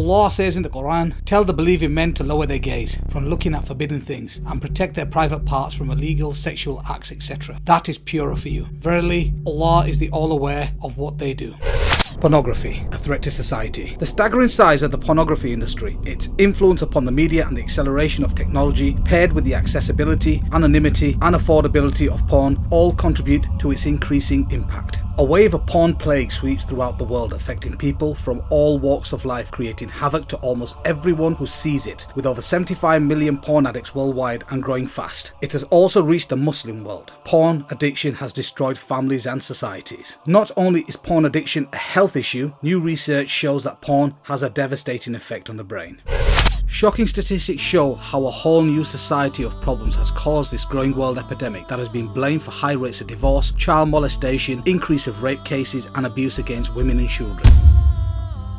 Allah says in the Quran, "Tell the believing men to lower their gaze from looking at forbidden things and protect their private parts from illegal sexual acts, etc. That is purer for you. Verily, Allah is the all-aware of what they do." Pornography, a threat to society. The staggering size of the pornography industry, its influence upon the media and the acceleration of technology, paired with the accessibility, anonymity and affordability of porn, all contribute to its increasing impact. A wave of porn plague sweeps throughout the world, affecting people from all walks of life, creating havoc to almost everyone who sees it, with over 75 million porn addicts worldwide and growing fast. It has also reached the Muslim world. Porn addiction has destroyed families and societies. Not only is porn addiction a health issue, new research shows that porn has a devastating effect on the brain. Shocking statistics show how a whole new society of problems has caused this growing world epidemic that has been blamed for high rates of divorce, child molestation, increase of rape cases and abuse against women and children.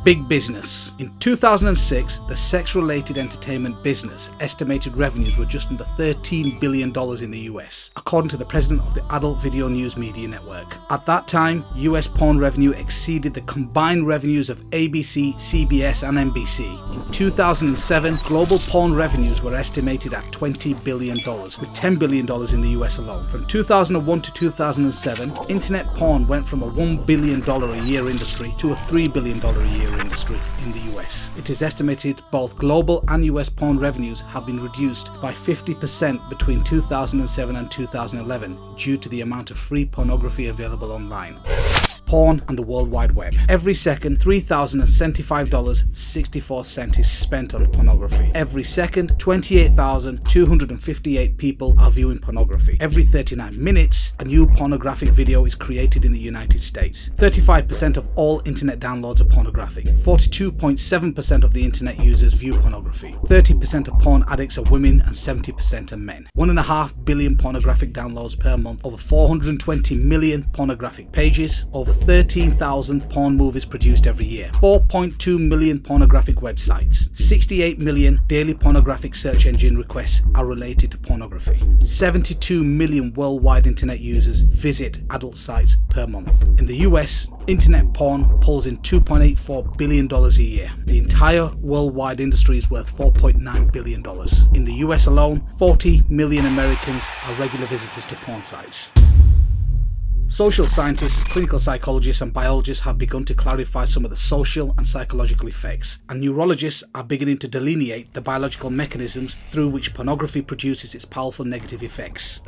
Big business. In 2006, the sex-related entertainment business estimated revenues were just under $13 billion in the US, according to the president of the Adult Video News Media Network. At that time, US porn revenue exceeded the combined revenues of ABC, CBS and NBC. In 2007, global porn revenues were estimated at $20 billion, with $10 billion in the US alone. From 2001 to 2007, internet porn went from a $1 billion a year industry to a $3 billion a year industry in the US. It is estimated both global and US porn revenues have been reduced by 50% between 2007 and 2011 due to the amount of free pornography available online. Porn and the World Wide Web. Every second, $3,075.64 is spent on pornography. Every second, 28,258 people are viewing pornography. Every 39 minutes, a new pornographic video is created in the United States. 35% of all internet downloads are pornographic. 42.7% of the internet users view pornography. 30% of porn addicts are women and 70% are men. 1.5 billion pornographic downloads per month. Over 420 million pornographic pages. Over 13,000 porn movies produced every year, 4.2 million pornographic websites, 68 million daily pornographic search engine requests are related to pornography, 72 million worldwide internet users visit adult sites per month. In the US, internet porn pulls in $2.84 billion a year. The entire worldwide industry is worth $4.9 billion. In the US alone, 40 million Americans are regular visitors to porn sites. Social scientists, clinical psychologists and biologists have begun to clarify some of the social and psychological effects, and neurologists are beginning to delineate the biological mechanisms through which pornography produces its powerful negative effects.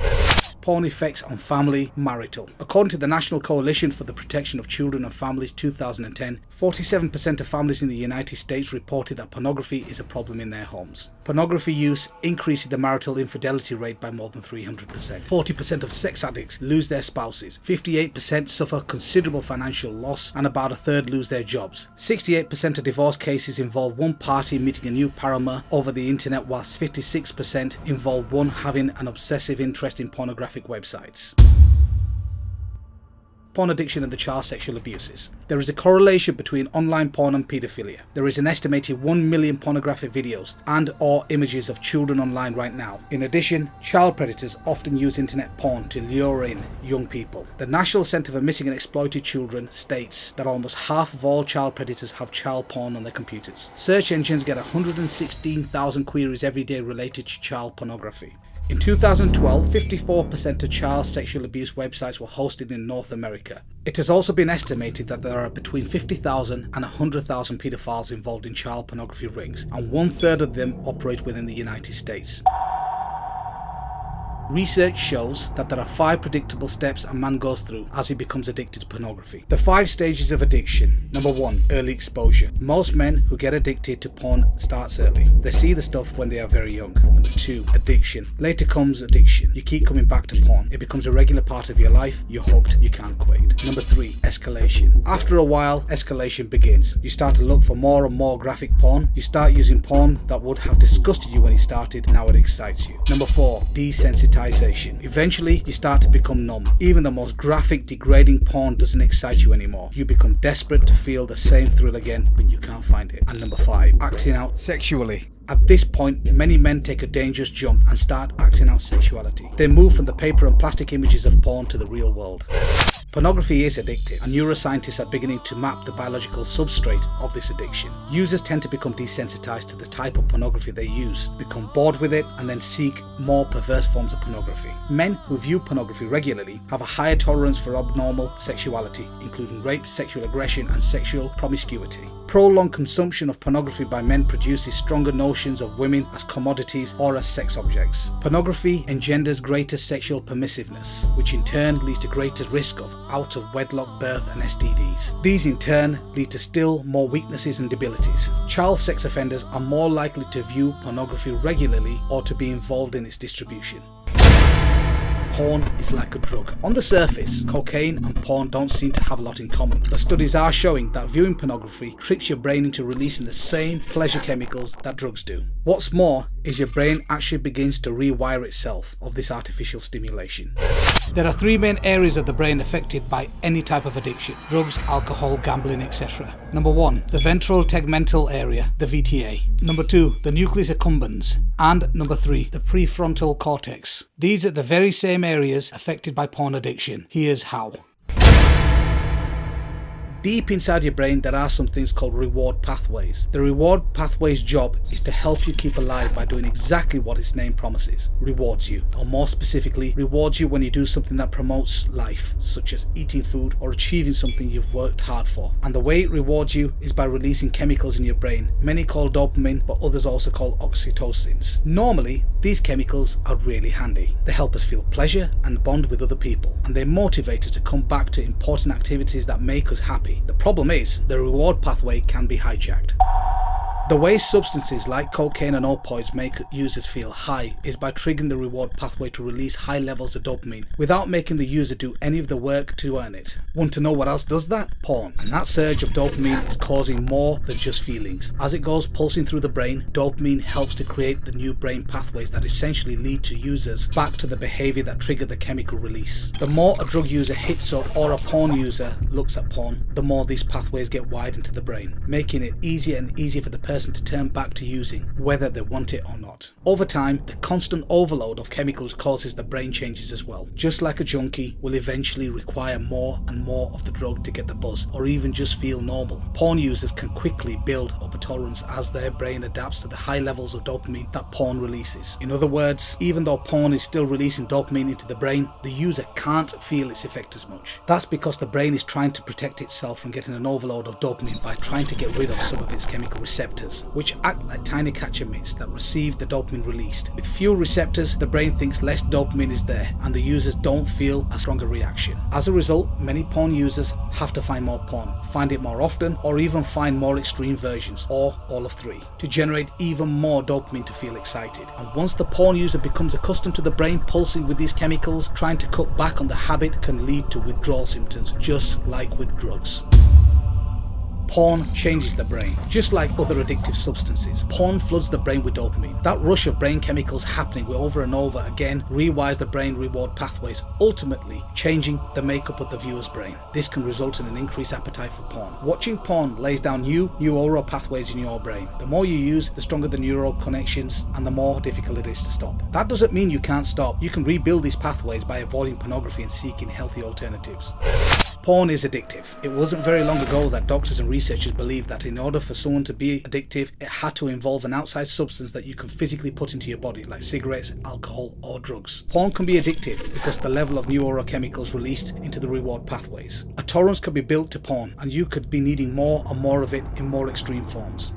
Porn effects on family, marital. According to the National Coalition for the Protection of Children and Families 2010, 47% of families in the United States reported that pornography is a problem in their homes. Pornography use increases the marital infidelity rate by more than 300%. 40% of sex addicts lose their spouses. 58% suffer considerable financial loss, and about a third lose their jobs. 68% of divorce cases involve one party meeting a new paramour over the internet, whilst 56% involve one having an obsessive interest in pornographic websites. Porn addiction and the child sexual abuses. There is a correlation between online porn and paedophilia. There is an estimated 1 million pornographic videos and or images of children online right now. In addition, child predators often use internet porn to lure in young people. The National Center for Missing and Exploited Children states that almost half of all child predators have child porn on their computers. Search engines get 116,000 queries every day related to child pornography. In 2012, 54% of child sexual abuse websites were hosted in North America. It has also been estimated that there are between 50,000 and 100,000 pedophiles involved in child pornography rings, and 1/3 of them operate within the United States. Research shows that there are 5 predictable steps a man goes through as he becomes addicted to pornography. The 5 stages of addiction. Number 1, early exposure. Most men who get addicted to porn starts early. They see the stuff when they are very young. Number 2, addiction. Later comes addiction. You keep coming back to porn. It becomes a regular part of your life. You're hooked. You can't quit. Number 3, escalation. After a while, escalation begins. You start to look for more and more graphic porn. You start using porn that would have disgusted you when you started. Now it excites you. Number 4, desensitization. Eventually, you start to become numb. Even the most graphic, degrading porn doesn't excite you anymore. You become desperate to feel the same thrill again, but you can't find it. And number 5, acting out sexually. At this point, many men take a dangerous jump and start acting out sexuality. They move from the paper and plastic images of porn to the real world. Pornography is addictive, and neuroscientists are beginning to map the biological substrate of this addiction. Users tend to become desensitized to the type of pornography they use, become bored with it, and then seek more perverse forms of pornography. Men who view pornography regularly have a higher tolerance for abnormal sexuality, including rape, sexual aggression, and sexual promiscuity. Prolonged consumption of pornography by men produces stronger notions of women as commodities or as sex objects. Pornography engenders greater sexual permissiveness, which in turn leads to greater risk of out-of-wedlock birth and STDs. These in turn lead to still more weaknesses and debilities. Child sex offenders are more likely to view pornography regularly or to be involved in its distribution. Porn is like a drug. On the surface, cocaine and porn don't seem to have a lot in common, but studies are showing that viewing pornography tricks your brain into releasing the same pleasure chemicals that drugs do. What's more is your brain actually begins to rewire itself of this artificial stimulation. There are three main areas of the brain affected by any type of addiction: drugs, alcohol, gambling, etc. Number 1, the ventral tegmental area, the VTA. Number 2, the nucleus accumbens. And number 3, the prefrontal cortex. These are the very same areas affected by porn addiction. Here's how. Deep inside your brain, there are some things called reward pathways. The reward pathway's job is to help you keep alive by doing exactly what its name promises: rewards you. Or more specifically, rewards you when you do something that promotes life, such as eating food or achieving something you've worked hard for. And the way it rewards you is by releasing chemicals in your brain, many called dopamine, but others also called oxytocins. Normally, these chemicals are really handy. They help us feel pleasure and bond with other people, and they motivate us to come back to important activities that make us happy. The problem is, the reward pathway can be hijacked. The way substances like cocaine and opioids make users feel high is by triggering the reward pathway to release high levels of dopamine without making the user do any of the work to earn it. Want to know what else does that? Porn. And that surge of dopamine is causing more than just feelings. As it goes pulsing through the brain, dopamine helps to create the new brain pathways that essentially lead to users back to the behavior that triggered the chemical release. The more a drug user hits up or a porn user looks at porn, the more these pathways get widened into the brain, making it easier and easier for the person to turn back to using, whether they want it or not. Over time, the constant overload of chemicals causes the brain changes as well. Just like a junkie will eventually require more and more of the drug to get the buzz, or even just feel normal. Porn users can quickly build up a tolerance as their brain adapts to the high levels of dopamine that porn releases. In other words, even though porn is still releasing dopamine into the brain, the user can't feel its effect as much. That's because the brain is trying to protect itself from getting an overload of dopamine by trying to get rid of some of its chemical receptors, which act like tiny catcher mitts that receive the dopamine released. With fewer receptors, the brain thinks less dopamine is there, and the users don't feel a stronger reaction. As a result, many porn users have to find more porn, find it more often, or even find more extreme versions, or all of three, to generate even more dopamine to feel excited. And once the porn user becomes accustomed to the brain pulsing with these chemicals, trying to cut back on the habit can lead to withdrawal symptoms, just like with drugs. Porn changes the brain. Just like other addictive substances, porn floods the brain with dopamine. That rush of brain chemicals happening over and over again rewires the brain reward pathways, ultimately changing the makeup of the viewer's brain. This can result in an increased appetite for porn. Watching porn lays down new neural pathways in your brain. The more you use, the stronger the neural connections and the more difficult it is to stop. That doesn't mean you can't stop. You can rebuild these pathways by avoiding pornography and seeking healthy alternatives. Porn is addictive. It wasn't very long ago that doctors and researchers believed that in order for someone to be addictive, it had to involve an outside substance that you can physically put into your body, like cigarettes, alcohol, or drugs. Porn can be addictive because the level of neurochemicals released into the reward pathways. A tolerance could be built to porn, and you could be needing more and more of it in more extreme forms.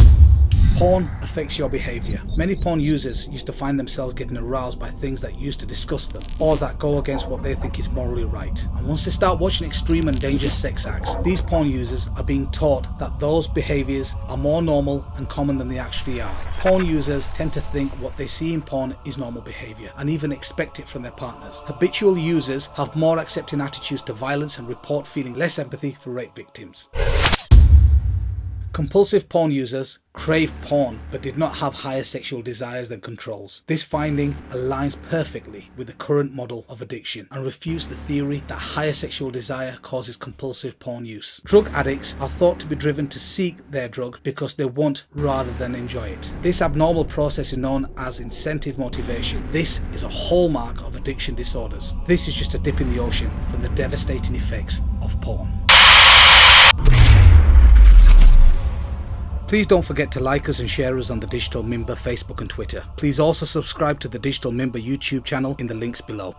Porn affects your behavior. Many porn users used to find themselves getting aroused by things that used to disgust them, or that go against what they think is morally right. And once they start watching extreme and dangerous sex acts, these porn users are being taught that those behaviors are more normal and common than they actually are. Porn users tend to think what they see in porn is normal behavior, and even expect it from their partners. Habitual users have more accepting attitudes to violence and report feeling less empathy for rape victims. Compulsive porn users crave porn but did not have higher sexual desires than controls. This finding aligns perfectly with the current model of addiction and refutes the theory that higher sexual desire causes compulsive porn use. Drug addicts are thought to be driven to seek their drug because they want rather than enjoy it. This abnormal process is known as incentive motivation. This is a hallmark of addiction disorders. This is just a dip in the ocean from the devastating effects of porn. Please don't forget to like us and share us on the Digital Mimba Facebook and Twitter. Please also subscribe to the Digital Mimba YouTube channel in the links below.